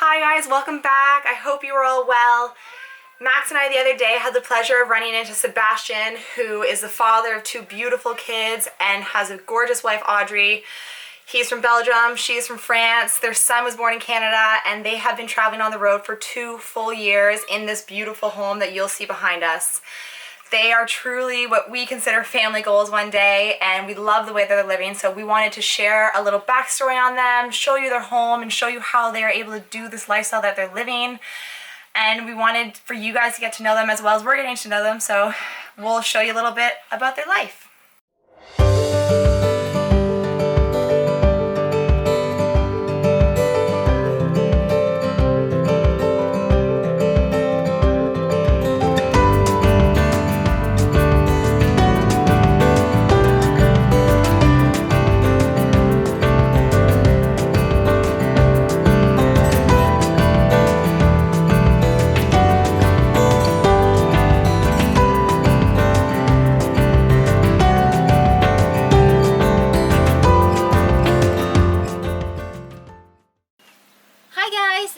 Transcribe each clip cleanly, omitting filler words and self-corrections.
Hi guys, welcome back. I hope you are all well. Max and I the other day had the pleasure of running into Sebastian, who is the father of two beautiful kids and has a gorgeous wife, Audrey. He's from Belgium, she's from France. Their son was born in Canada, and they have been traveling on the road for 2 full years in this beautiful home that you'll see behind us. They are truly what we consider family goals one day, and we love the way that they're living, so we wanted to share a little backstory on them, show you their home, and show you how they're able to do this lifestyle that they're living. And we wanted for you guys to get to know them as well as we're getting to know them, so we'll show you a little bit about their life.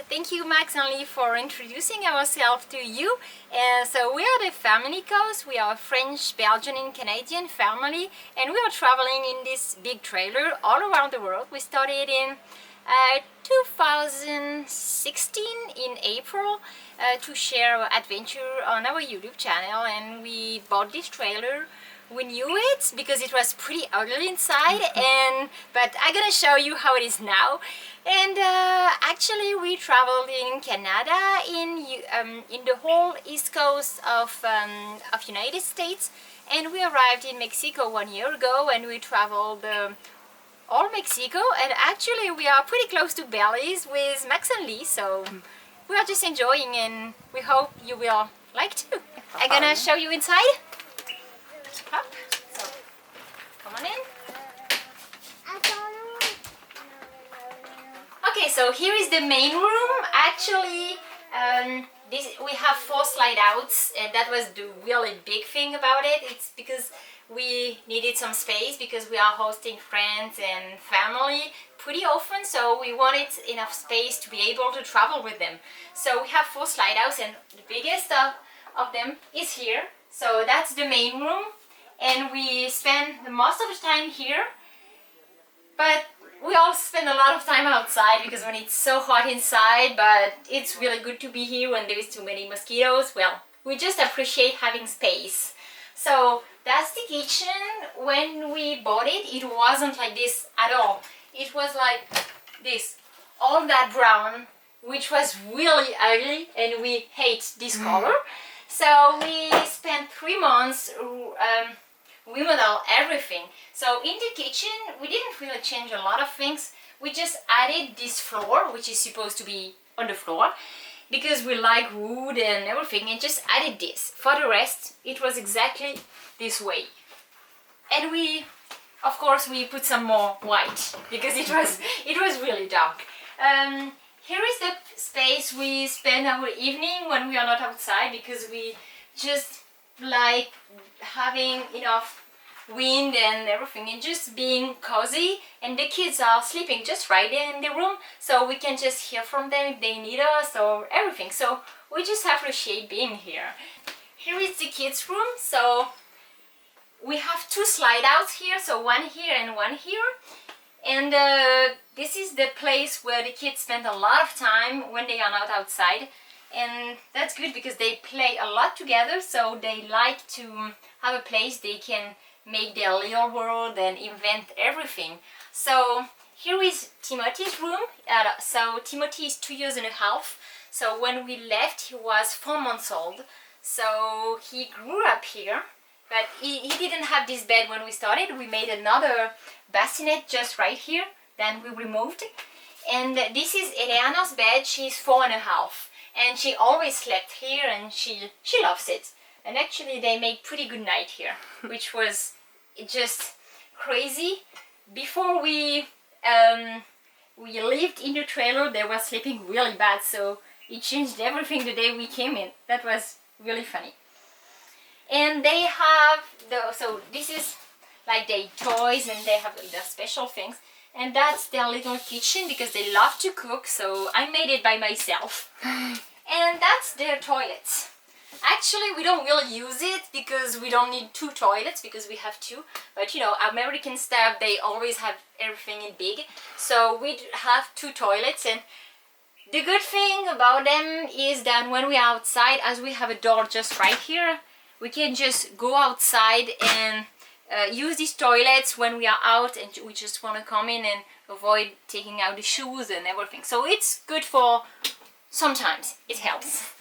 Thank you, Max, only for introducing ourselves to you. So we are the family Coste. We are a French, Belgian and Canadian family, and we are traveling in this big trailer all around the world. We started in 2016 in April to share our adventure on our YouTube channel, and we bought this trailer. We knew it because it was pretty ugly inside, but I'm gonna show you how it is now. And actually we traveled in Canada, in the whole east coast of United States, and we arrived in Mexico 1 year ago, and we traveled all Mexico, and actually we are pretty close to Belize with Max and Lee, so we are just enjoying, and we hope you will like too. I'm gonna show you inside. Up. So, come on in. Okay, so here is the main room. Actually, we have 4 slide outs, and that was the really big thing about it. It's because we needed some space because we are hosting friends and family pretty often, so we wanted enough space to be able to travel with them. So we have 4 slide outs, and the biggest of them is here. So that's the main room, and we spend the most of the time here, but we all spend a lot of time outside because when it's so hot inside, but it's really good to be here when there is too many mosquitoes. Well, we just appreciate having space. So that's the kitchen. When we bought it, it wasn't like this at all. It was like this, all that brown, which was really ugly, and we hate this color. So we spent 3 months remodel everything. So in the kitchen we didn't really change a lot of things. We just added this floor, which is supposed to be on the floor because we like wood and everything, and just added this. For the rest it was exactly this way, and we of course we put some more white because it was really dark. Here is the space we spend our evening when we are not outside, because we just like having enough wind and everything and just being cozy, and the kids are sleeping just right there in the room, so we can just hear from them if they need us or everything. So we just appreciate being here. Here is the kids room. So we have 2 slide outs here, so one here and one here, and this is the place where the kids spend a lot of time when they are not outside. And that's good because they play a lot together, so they like to have a place they can make their little world and invent everything. So here is Timothy's room. So Timothy is 2 years and a half. So when we left he was 4 months old. So he grew up here, but he didn't have this bed when we started. We made another bassinet just right here, then we removed it. And this is Eleanor's bed. She's 4 and a half. And she always slept here, and she loves it. And actually they make pretty good night here, which was just crazy. Before we lived in the trailer, they were sleeping really bad, so it changed everything the day we came in. That was really funny. And they have so this is like their toys, and they have their special things. and that's their little kitchen because they love to cook, so I made it by myself. And that's their toilets. Actually, we don't really use it because we don't need 2 toilets because we have 2. But you know, American staff, they always have everything in big. So we have 2 toilets, and the good thing about them is that when we're outside, as we have a door just right here, we can just go outside and use these toilets when we are out and we just want to come in and avoid taking out the shoes and everything. So it's good for sometimes, it helps.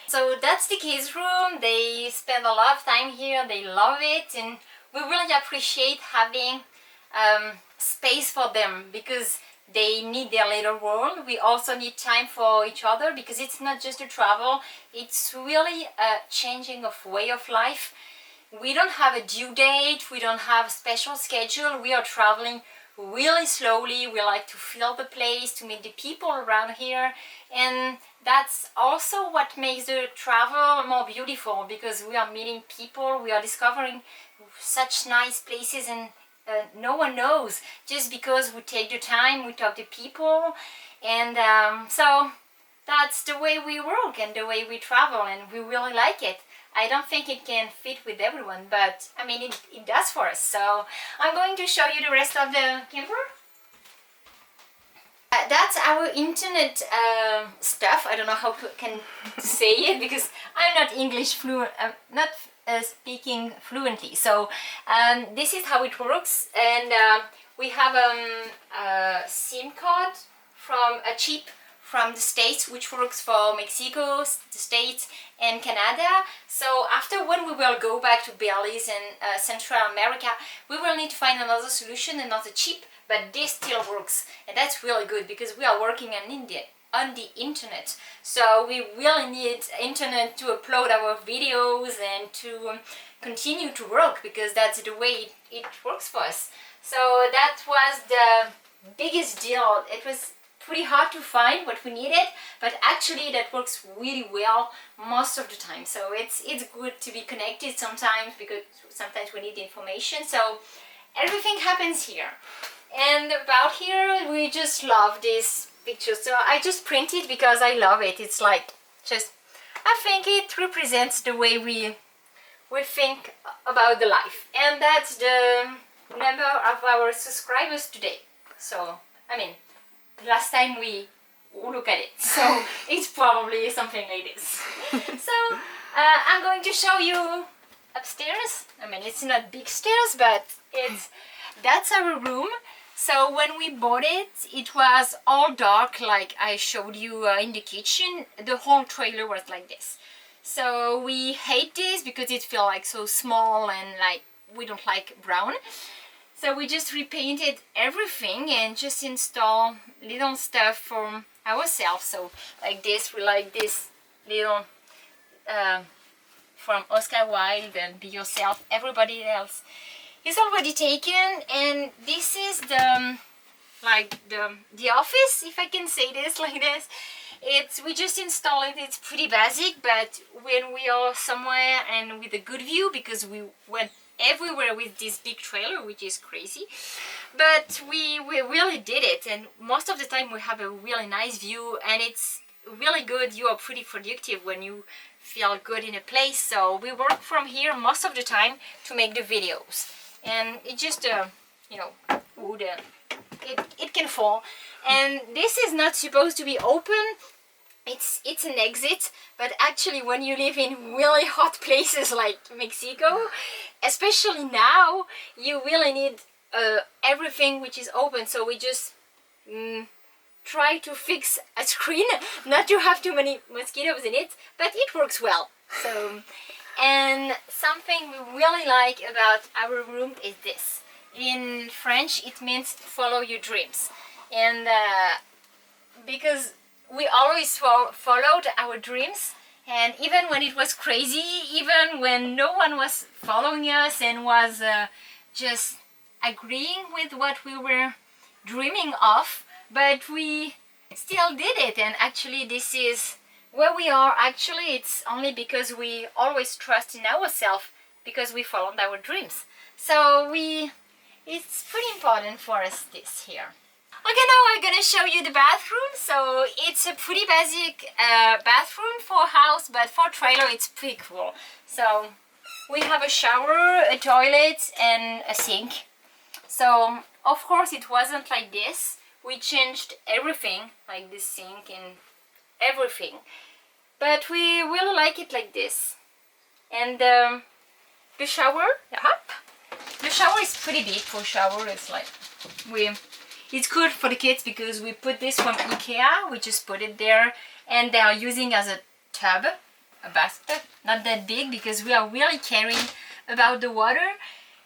So that's the kids' room. They spend a lot of time here, they love it, and we really appreciate having space for them because they need their little world. We also need time for each other because it's not just a travel, it's really a changing of way of life. We don't have a due date, we don't have a special schedule, we are traveling really slowly. We like to feel the place, to meet the people around here, and that's also what makes the travel more beautiful because we are meeting people, we are discovering such nice places, and no one knows just because we take the time, we talk to people, and so that's the way we work and the way we travel, and we really like it. I don't think it can fit with everyone, but I mean it does for us. So I'm going to show you the rest of the camper. That's our internet stuff. I don't know how to say it because I'm not English fluent, not speaking fluently. So this is how it works, and we have a SIM card from a chip from the States, which works for Mexico, the States, and Canada. So after when we will go back to Belize and Central America, we will need to find another solution, another chip, but this still works, and that's really good because we are working on the internet. So we really need internet to upload our videos and to continue to work because that's the way it works for us. So that was the biggest deal. It was pretty hard to find what we needed, but actually that works really well most of the time. So it's good to be connected sometimes because sometimes we need the information. So everything happens here. And about here, we just love this picture. So I just print it because I love it. It's like just, I think it represents the way we think about the life. And that's the number of our subscribers today. So, I mean, last time we look at it, so it's probably something like this. So I'm going to show you upstairs. I mean, it's not big stairs, but that's our room. So when we bought it, it was all dark like I showed you in the kitchen. The whole trailer was like this. So we hate this because it feels like so small and like we don't like brown. So we just repainted everything and just install little stuff for ourselves. So like this, we like this little from Oscar Wilde and Be Yourself. Everybody else is already taken, and this is the office, if I can say this like this. We just install it. It's pretty basic, but when we are somewhere and with a good view, because we went everywhere with this big trailer, which is crazy, but we really did it, and most of the time we have a really nice view, and it's really good. You are pretty productive when you feel good in a place. So we work from here most of the time to make the videos, and it just you know, wood, it can fall, and this is not supposed to be open. It's an exit, but actually when you live in really hot places like Mexico, especially now, you really need everything which is open. So we just try to fix a screen, not to have too many mosquitoes in it, but it works well. So, and something we really like about our room is this. In French, it means follow your dreams, and because we always followed our dreams, and even when it was crazy, even when no one was following us and was just agreeing with what we were dreaming of, but we still did it. And actually this is where we are. Actually, it's only because we always trust in ourselves, because we followed our dreams. So it's pretty important for us this here. Okay, now I'm gonna show you the bathroom. So it's a pretty basic bathroom for a house, but for trailer it's pretty cool. So we have a shower, a toilet, and a sink. So of course it wasn't like this. We changed everything, like this sink and everything. But we really like it like this. And the shower, the shower is pretty big for shower. It's like it's good for the kids because we put this from IKEA. We just put it there, and they are using as a tub, a basket. Not that big because we are really caring about the water.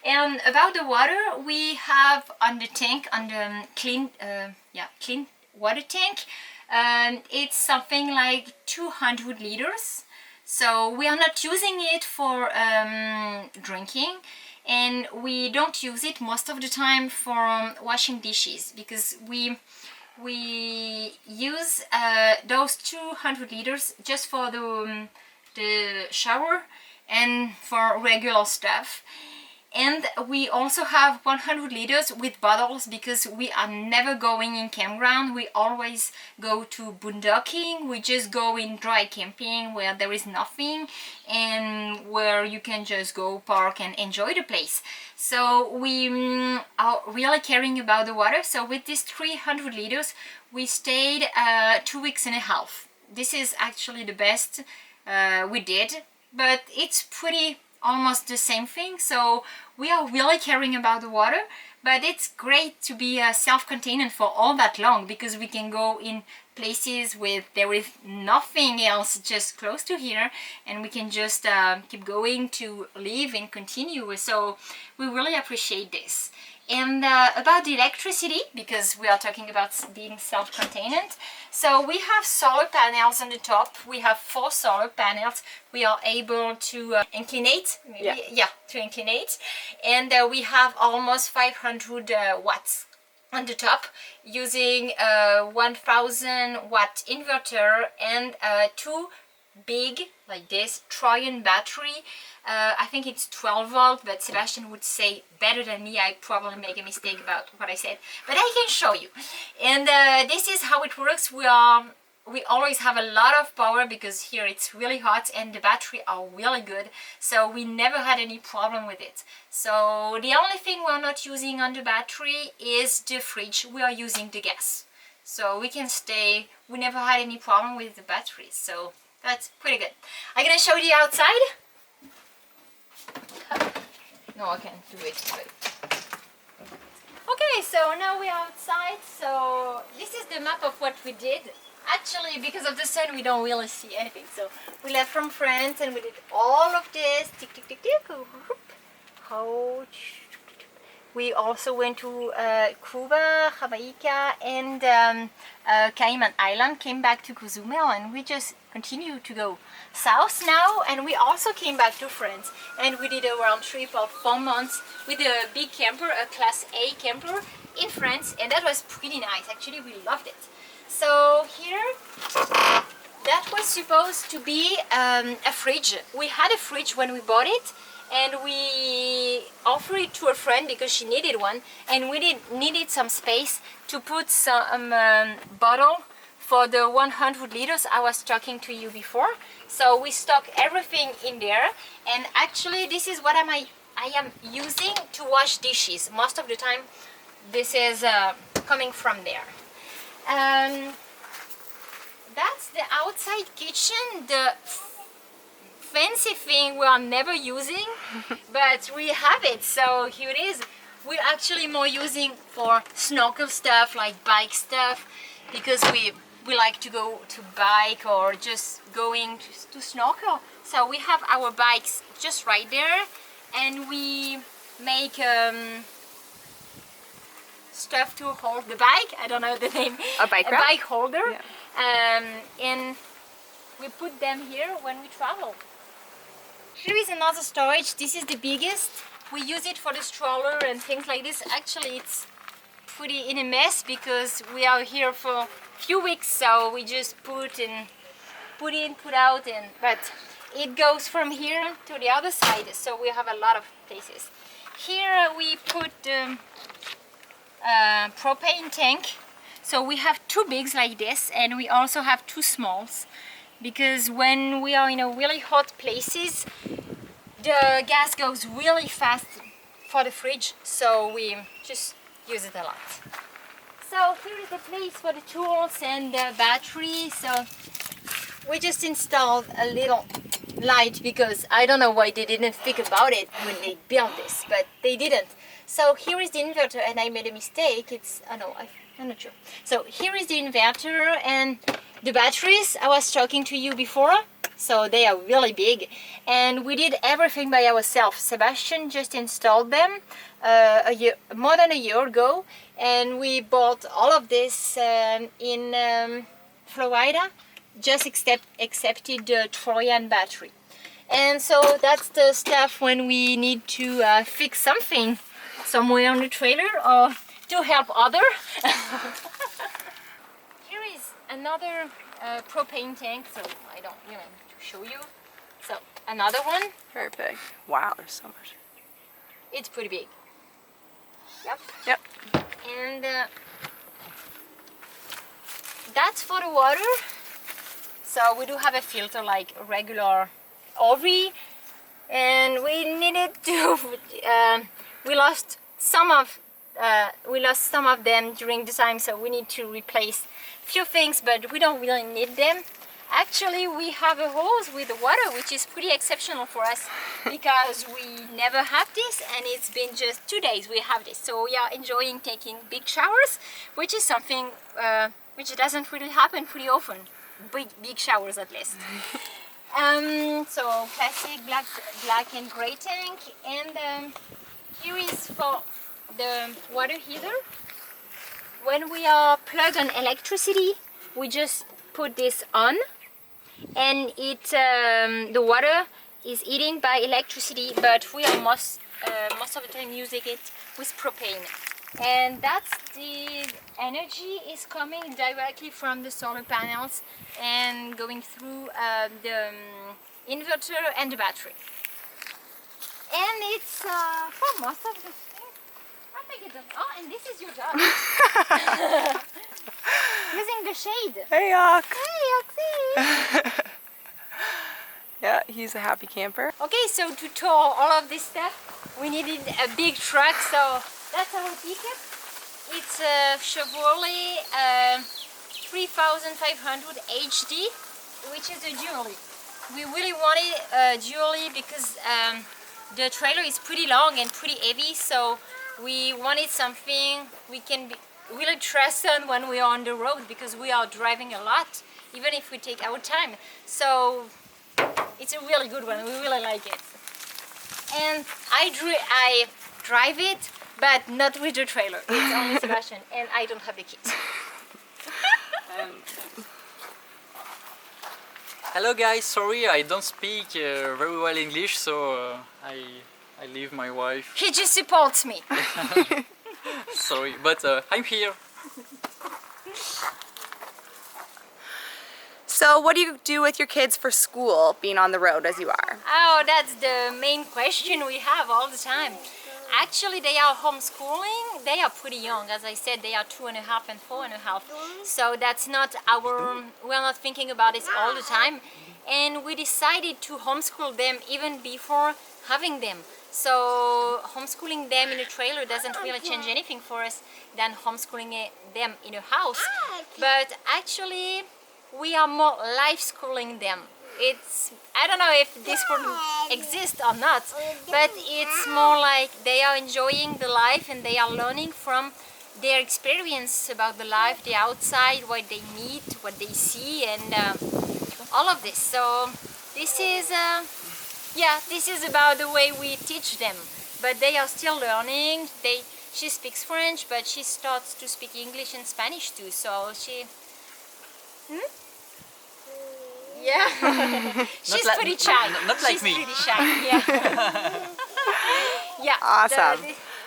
And about the water, we have on the tank, on the clean water tank. It's something like 200 liters. So we are not using it for drinking, and we don't use it most of the time for washing dishes because we use those 200 liters just for the shower and for regular stuff. And we also have 100 liters with bottles because we are never going in campground. We always go to boondocking. We just go in dry camping where there is nothing and where you can just go park and enjoy the place. So we are really caring about the water. So with these 300 liters, we stayed 2 weeks and a half. This is actually the best we did, but it's pretty almost the same thing. So we are really caring about the water, but it's great to be self-contained for all that long because we can go in places with there is nothing else just close to here, and we can just keep going to live and continue. So we really appreciate this. And about the electricity, because we are talking about being self-contained, so we have solar panels on the top. We have 4 solar panels. We are able to inclinate, to inclinate, and we have almost 500 watts on the top using a 1000 watt inverter and 2 big, like this, Trojan battery. I think it's 12 volt, but Sebastian would say better than me. I probably make a mistake about what I said, but I can show you. And this is how it works. We always have a lot of power because here it's really hot and the battery are really good, so we never had any problem with it. So the only thing we're not using on the battery is the fridge. We are using the gas, so we can stay. We never had any problem with the batteries, so that's pretty good. I'm gonna show you outside. No, I can't do it. But... Okay, so now we're outside. So this is the map of what we did. Actually, because of the sun, we don't really see anything. So we left from France and we did all of this. Tick, tick, tick, tick. We also went to Cuba, Jamaica, and Cayman Island. Came back to Cozumel, and we just continue to go south now. And we also came back to France, and we did a round trip of 4 months with a big camper, a Class A camper in France, and that was pretty nice. Actually, we loved it. So here, that was supposed to be a fridge. We had a fridge when we bought it, and we offered it to a friend because she needed one, and we needed some space to put some bottle for the 100 liters I was talking to you before. So we stock everything in there, and actually this is what I am using to wash dishes. Most of the time this is coming from there. That's the outside kitchen. The fancy thing we are never using, but we have it, so here it is. We're actually more using for snorkel stuff, like bike stuff, because we like to go to bike or just going to snorkel. So we have our bikes just right there, and we make stuff to hold the bike. I don't know the name. A bike holder. Yeah. And we put them here when we travel. Here is another storage. This is the biggest. We use it for the stroller and things like this. Actually, it's pretty in a mess because we are here for a few weeks, so we just put in, put out, but it goes from here to the other side, so we have a lot of places. here we put the propane tank. So we have two bigs like this, and we also have two smalls, because when we are in a really hot places, the gas goes really fast for the fridge, so we just use it a lot. So here is the place for the tools and the battery. So we just installed a little light, because I don't know why they didn't think about it when they built this, but they didn't. So here is the inverter, and I made a mistake. I'm not sure. So here is the inverter and the batteries I was talking to you before. So they are really big, and we did everything by ourselves. Sebastian just installed them more than a year ago, and we bought all of this in Florida, just accepted the Trojan battery. And so that's the stuff when we need to fix something somewhere on the trailer or to help other. Here is another propane tank, so I don't really need to show you. So another one. Perfect. Wow, there's so much. It's pretty big. Yep. Yep. And that's for the water. So we do have a filter like a regular RV, and we needed to. We lost some of them during the time, so we need to replace a few things, but we don't really need them. Actually, we have a hose with the water, which is pretty exceptional for us because we never have this, and it's been just 2 days we have this. So we are enjoying taking big showers, which is something which doesn't really happen pretty often. Big showers at least. So classic black and gray tank, and here is for the water heater. When we are plugged on electricity, we just put this on, and it the water is heating by electricity, but we are most of the time using it with propane. And that's the energy is coming directly from the solar panels and going through the inverter and the battery. And it's for most of the things, I think it's and this is your dog. Using the shade. Hey, Yak. Hey, Oxy. Yeah, he's a happy camper. Okay, so to tow all of this stuff, we needed a big truck, so that's our pickup. It's a Chevrolet 3500 HD, which is a dually. We really wanted a dually because the trailer is pretty long and pretty heavy, so we wanted something we can really trust on when we are on the road, because we are driving a lot, even if we take our time. So it's a really good one. We really like it. And I drive it, but not with the trailer. It's only Sebastian, and I don't have the kids. Hello guys, sorry I don't speak very well English, so I leave my wife. He just supports me. Sorry, but I'm here. So what do you do with your kids for school, being on the road as you are? Oh, that's the main question we have all the time. Actually, they are homeschooling. They are pretty young. As I said, they are 2.5 and 4.5. So that's not we're not thinking about this all the time. And we decided to homeschool them even before having them. So homeschooling them in a trailer doesn't really change anything for us than homeschooling them in a house. But actually, we are more life schooling them. I don't know if this would exist or not, but it's more like they are enjoying the life and they are learning from their experience about the life, the outside, what they meet, what they see, and all of this. So this is this is about the way we teach them, but they are still learning. She speaks French, but she starts to speak English and Spanish too, so she yeah. She's pretty shy. Not like She's me. Pretty shy. Yeah. Yeah. Awesome.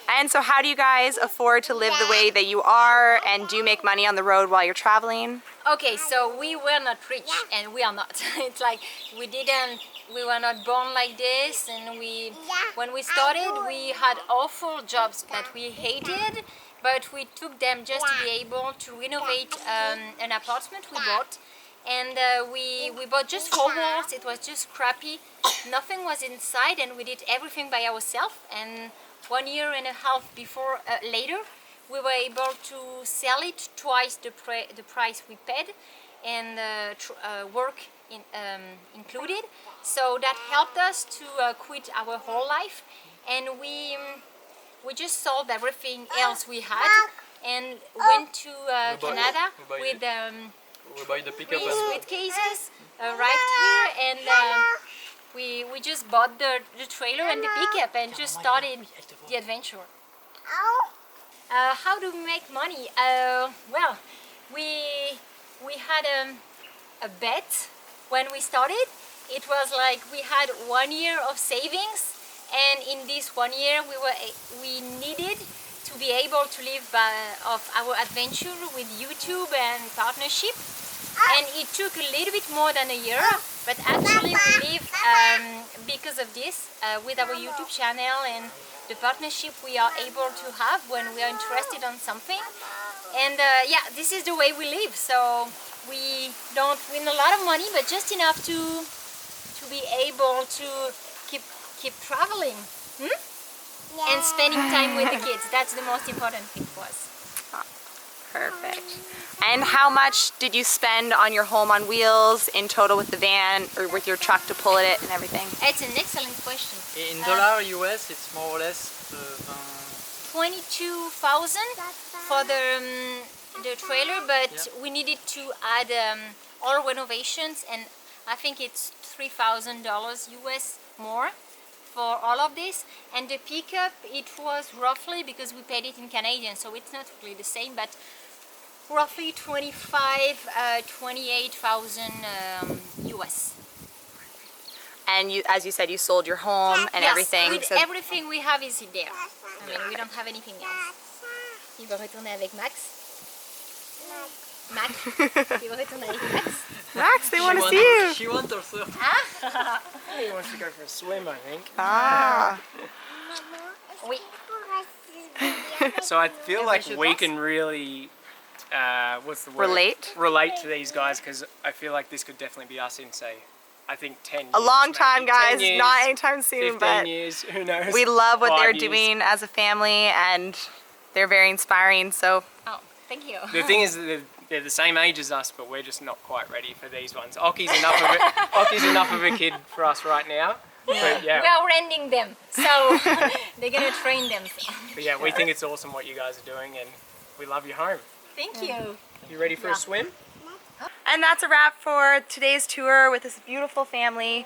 And so how do you guys afford to live the way that you are, and do you make money on the road while you're traveling? Okay, so we were not rich, and we are not. It's like we didn't were not born like this, and when we started we had awful jobs that we hated, but we took them just to be able to renovate an apartment we bought. And we bought just 4 walls. It was just crappy, nothing was inside, and we did everything by ourselves. And 1.5 years before later, we were able to sell it twice the price we paid, and work included. So that helped us to quit our whole life, and we just sold everything else we had and went to Canada with We buy the pickup 3 and suitcases, arrived here, and we just bought the trailer and the pickup and just started the adventure. How do we make money? Well, we had a bet when we started. It was like we had 1 year of savings, and in this 1 year we needed to be able to live of our adventure with YouTube and partnership. And it took a little bit more than a year, but actually we live because of this with our YouTube channel and the partnership we are able to have when we are interested on something. And yeah, this is the way we live. So we don't win a lot of money, but just enough to be able to keep traveling and spending time with the kids. That's the most important thing for us. Perfect. And how much did you spend on your home on wheels in total with the van or with your truck to pull it and everything? It's an excellent question. in dollar US, it's more or less 22,000 for the trailer, but we needed to add all renovations, and I think it's $3,000 US more for all of this. And the pickup, it was roughly, because we paid it in Canadian, so it's not really the same, but roughly 28,000 US. And you, as you said, you sold your home and Yes, everything. with So everything we have is there. I mean, we don't have anything else. Il va retourner avec Max. Max, il va retourner avec Max. Max, they want to see you. She wants also. He wants to go for a swim, I think. Ah. Oui. So I feel like we can really, what's the word? Relate to these guys, because I feel like this could definitely be us in, say, I think 10 years. A long time, maybe. guys. 10 years, Not anytime soon, 15 but years, who knows? we love what 5 they're years. doing as a family, and they're very inspiring. So Oh, thank you. The thing is, that they're the same age as us, but we're just not quite ready for these ones. Oki's enough of it. Oki's enough of a kid for us right now. But We yeah, are renting them, so they're gonna train them. we think it's awesome what you guys are doing, and we love your home. Thank you. You ready for a swim? And that's a wrap for today's tour with this beautiful family.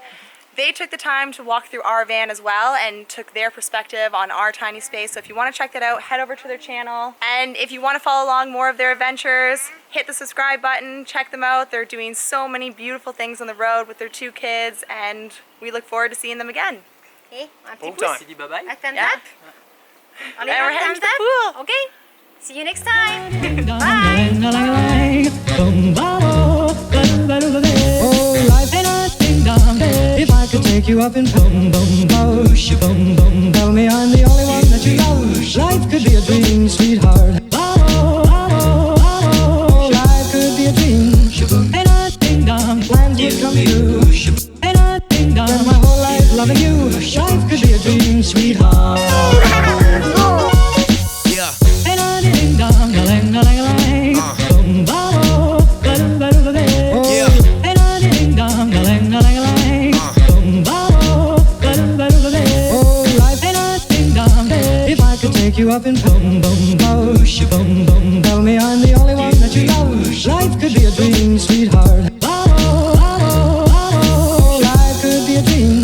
They took the time to walk through our van as well and took their perspective on our tiny space. So if you want to check that out, head over to their channel. And if you want to follow along more of their adventures, hit the subscribe button, check them out. They're doing so many beautiful things on the road with their 2 kids, and we look forward to seeing them again. Okay, un petit Full pouce. time. Bye bye. A thumbs Yeah. up. On And we're heading to the pool. Okay. See you next time. Oh, life ain't a ding dong. If I could take you up in boom boom boom, boom boom, tell me I'm the only one that you love. Life could be a dream, sweetheart. Life could be a dream. Ain't a ding dong. Plans would come true. Ain't a ding dong. Spend my whole life loving you. Life could be a dream, sweetheart. Ain't a ding dong, a lang a lang a lang. Boom boom. Take you up in boom boom boom, boom boom. Tell me I'm the only one that you love. Life could be a dream, sweetheart. Life could be a dream.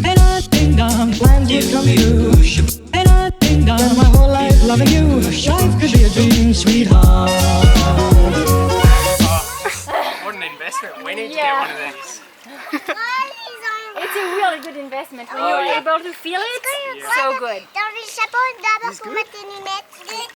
Ain't a ding dong. Plans would come true. Ain't a ding dong. Spend my whole life loving you. Life could be a dream, sweetheart. What an investment. We need to get one of these. It's a really good investment when you're able to feel it. So good. Dans le chapeau d'abord pour mettre une lunette.